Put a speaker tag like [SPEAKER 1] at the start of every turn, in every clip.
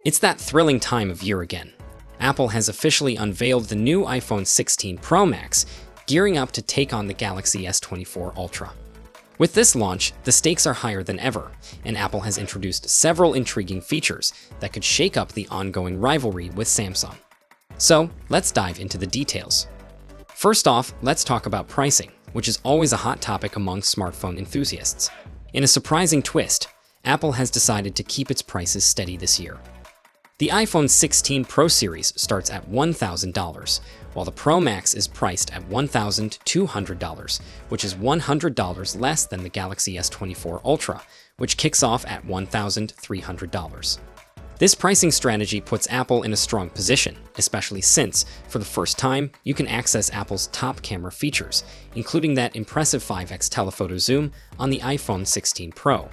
[SPEAKER 1] It's that thrilling time of year again. Apple has officially unveiled the new iPhone 16 Pro Max, gearing up to take on the Galaxy S24 Ultra. With this launch, the stakes are higher than ever, and Apple has introduced several intriguing features that could shake up the ongoing rivalry with Samsung. So, let's dive into the details. First off, let's talk about pricing, which is always a hot topic among smartphone enthusiasts. In a surprising twist, Apple has decided to keep its prices steady this year. The iPhone 16 Pro series starts at $1,000, while the Pro Max is priced at $1,200, which is $100 less than the Galaxy S24 Ultra, which kicks off at $1,300. This pricing strategy puts Apple in a strong position, especially since, for the first time, you can access Apple's top camera features, including that impressive 5x telephoto zoom on the iPhone 16 Pro.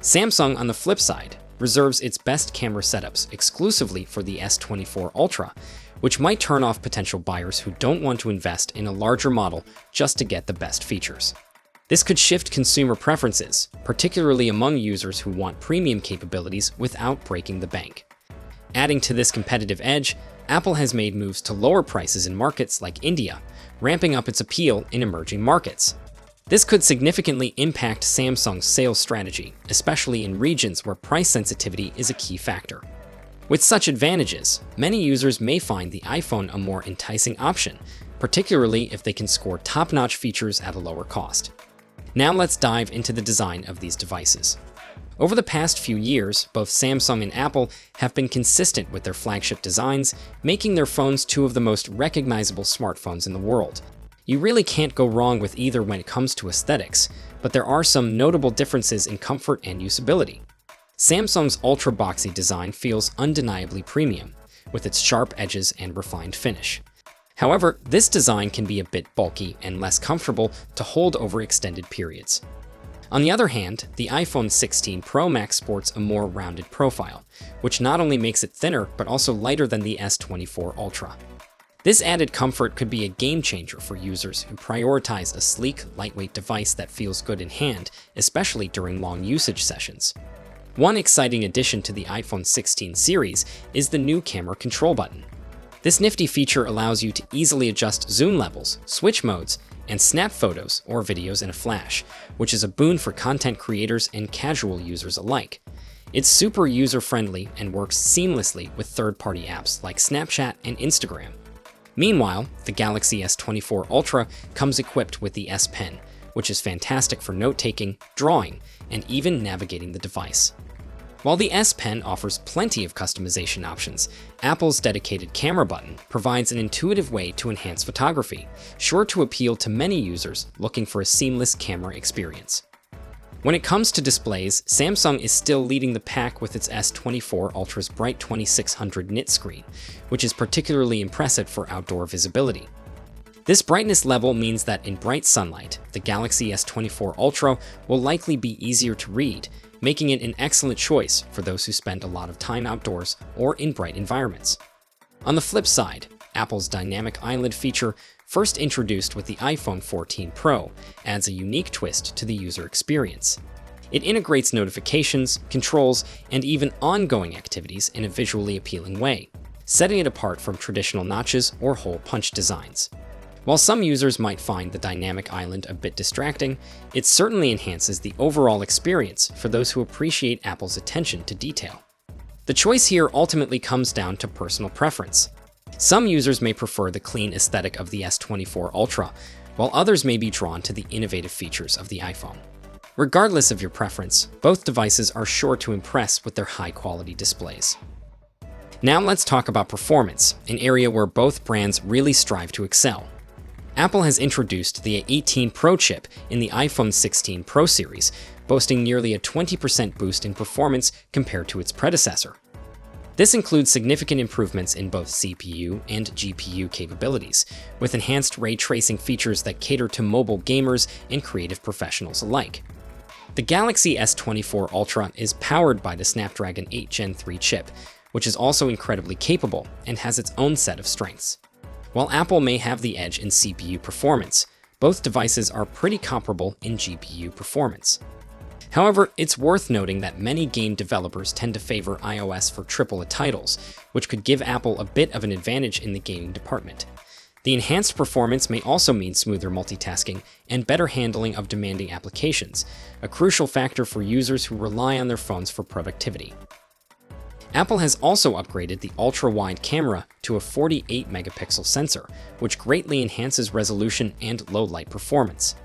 [SPEAKER 1] Samsung, on the flip side, reserves its best camera setups exclusively for the S24 Ultra, which might turn off potential buyers who don't want to invest in a larger model just to get the best features. This could shift consumer preferences, particularly among users who want premium capabilities without breaking the bank. Adding to this competitive edge, Apple has made moves to lower prices in markets like India, ramping up its appeal in emerging markets. This could significantly impact Samsung's sales strategy, especially in regions where price sensitivity is a key factor. With such advantages, many users may find the iPhone a more enticing option, particularly if they can score top-notch features at a lower cost. Now let's dive into the design of these devices. Over the past few years, both Samsung and Apple have been consistent with their flagship designs, making their phones two of the most recognizable smartphones in the world. You really can't go wrong with either when it comes to aesthetics, but there are some notable differences in comfort and usability. Samsung's ultra-boxy design feels undeniably premium, with its sharp edges and refined finish. However, this design can be a bit bulky and less comfortable to hold over extended periods. On the other hand, the iPhone 16 Pro Max sports a more rounded profile, which not only makes it thinner but also lighter than the S24 Ultra. This added comfort could be a game changer for users who prioritize a sleek, lightweight device that feels good in hand, especially during long usage sessions. One exciting addition to the iPhone 16 series is the new camera control button. This nifty feature allows you to easily adjust zoom levels, switch modes, and snap photos or videos in a flash, which is a boon for content creators and casual users alike. It's super user-friendly and works seamlessly with third-party apps like Snapchat and Instagram. Meanwhile, the Galaxy S24 Ultra comes equipped with the S Pen, which is fantastic for note-taking, drawing, and even navigating the device. While the S Pen offers plenty of customization options, Apple's dedicated camera button provides an intuitive way to enhance photography, sure to appeal to many users looking for a seamless camera experience. When it comes to displays, Samsung is still leading the pack with its S24 Ultra's bright 2600 nit screen, which is particularly impressive for outdoor visibility. This brightness level means that in bright sunlight, the Galaxy S24 Ultra will likely be easier to read, making it an excellent choice for those who spend a lot of time outdoors or in bright environments. On the flip side, Apple's dynamic island feature, first introduced with the iPhone 14 Pro, adds a unique twist to the user experience. It integrates notifications, controls, and even ongoing activities in a visually appealing way, setting it apart from traditional notches or hole punch designs. While some users might find the dynamic island a bit distracting, it certainly enhances the overall experience for those who appreciate Apple's attention to detail. The choice here ultimately comes down to personal preference. Some users may prefer the clean aesthetic of the S24 Ultra, while others may be drawn to the innovative features of the iPhone. Regardless of your preference, both devices are sure to impress with their high-quality displays. Now let's talk about performance, an area where both brands really strive to excel. Apple has introduced the A18 Pro chip in the iPhone 16 Pro series, boasting nearly a 20% boost in performance compared to its predecessor. This includes significant improvements in both CPU and GPU capabilities, with enhanced ray tracing features that cater to mobile gamers and creative professionals alike. The Galaxy S24 Ultra is powered by the Snapdragon 8 Gen 3 chip, which is also incredibly capable and has its own set of strengths. While Apple may have the edge in CPU performance, both devices are pretty comparable in GPU performance. However, it's worth noting that many game developers tend to favor iOS for AAA titles, which could give Apple a bit of an advantage in the gaming department. The enhanced performance may also mean smoother multitasking and better handling of demanding applications, a crucial factor for users who rely on their phones for productivity. Apple has also upgraded the ultra-wide camera to a 48-megapixel sensor, which greatly enhances resolution and low-light performance.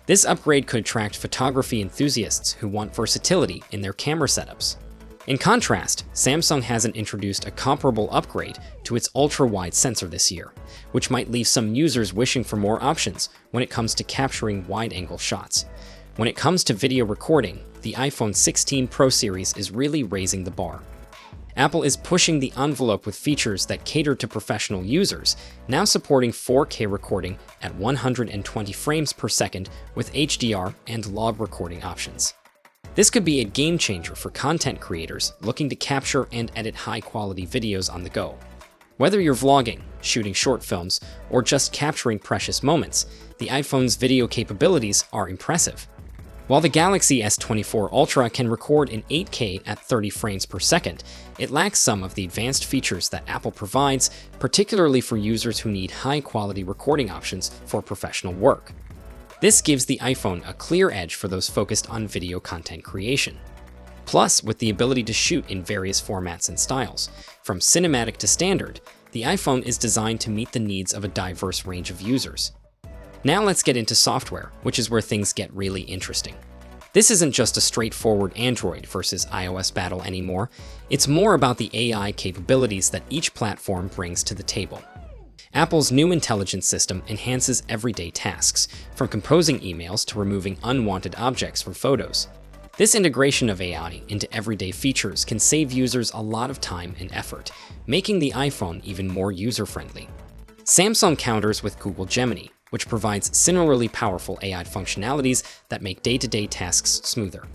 [SPEAKER 1] This upgrade could attract photography enthusiasts who want versatility in their camera setups. In contrast, Samsung hasn't introduced a comparable upgrade to its ultra-wide sensor this year, which might leave some users wishing for more options when it comes to capturing wide-angle shots. When it comes to video recording, the iPhone 16 Pro series is really raising the bar. Apple is pushing the envelope with features that cater to professional users, now supporting 4K recording at 120 frames per second with HDR and log recording options. This could be a game changer for content creators looking to capture and edit high-quality videos on the go. Whether you're vlogging, shooting short films, or just capturing precious moments, the iPhone's video capabilities are impressive. While the Galaxy S24 Ultra can record in 8K at 30 frames per second, it lacks some of the advanced features that Apple provides, particularly for users who need high-quality recording options for professional work. This gives the iPhone a clear edge for those focused on video content creation. Plus, with the ability to shoot in various formats and styles, from cinematic to standard, the iPhone is designed to meet the needs of a diverse range of users. Now let's get into software, which is where things get really interesting. This isn't just a straightforward Android versus iOS battle anymore, it's more about the AI capabilities that each platform brings to the table. Apple's new intelligence system enhances everyday tasks, from composing emails to removing unwanted objects from photos. This integration of AI into everyday features can save users a lot of time and effort, making the iPhone even more user-friendly. Samsung counters with Google Gemini, which provides similarly powerful AI functionalities that make day-to-day tasks smoother.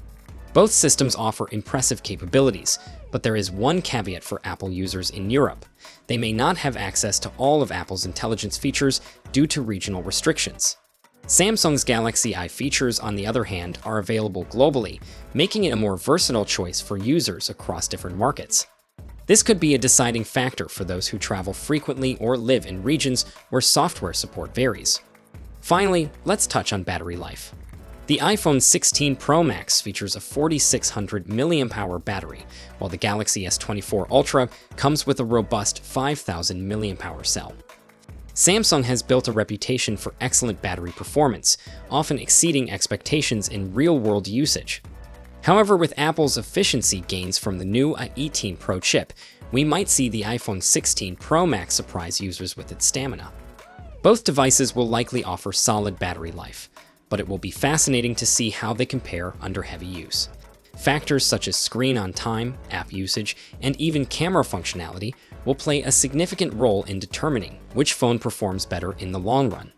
[SPEAKER 1] Both systems offer impressive capabilities, but there is one caveat for Apple users in Europe. They may not have access to all of Apple's intelligence features due to regional restrictions. Samsung's Galaxy I features, on the other hand, are available globally, making it a more versatile choice for users across different markets. This could be a deciding factor for those who travel frequently or live in regions where software support varies. Finally, let's touch on battery life. The iPhone 16 Pro Max features a 4600 mAh battery, while the Galaxy S24 Ultra comes with a robust 5000 mAh cell. Samsung has built a reputation for excellent battery performance, often exceeding expectations in real-world usage. However, with Apple's efficiency gains from the new A18 Pro chip, we might see the iPhone 16 Pro Max surprise users with its stamina. Both devices will likely offer solid battery life, but it will be fascinating to see how they compare under heavy use. Factors such as screen on time, app usage, and even camera functionality will play a significant role in determining which phone performs better in the long run.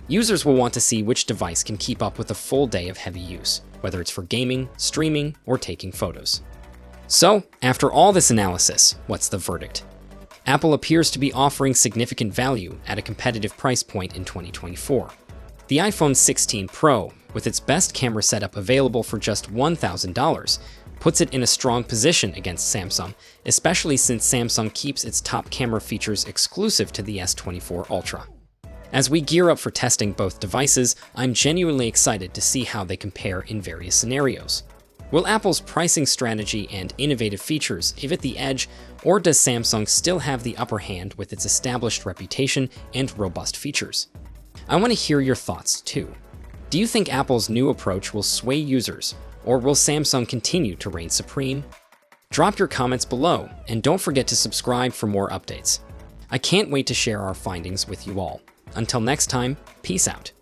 [SPEAKER 1] Users will want to see which device can keep up with a full day of heavy use, whether it's for gaming, streaming, or taking photos. So, after all this analysis, what's the verdict? Apple appears to be offering significant value at a competitive price point in 2024. The iPhone 16 Pro, with its best camera setup available for just $1,000, puts it in a strong position against Samsung, especially since Samsung keeps its top camera features exclusive to the S24 Ultra. As we gear up for testing both devices, I'm genuinely excited to see how they compare in various scenarios. Will Apple's pricing strategy and innovative features give it the edge, or does Samsung still have the upper hand with its established reputation and robust features? I want to hear your thoughts too. Do you think Apple's new approach will sway users, or will Samsung continue to reign supreme? Drop your comments below, and don't forget to subscribe for more updates. I can't wait to share our findings with you all. Until next time, peace out.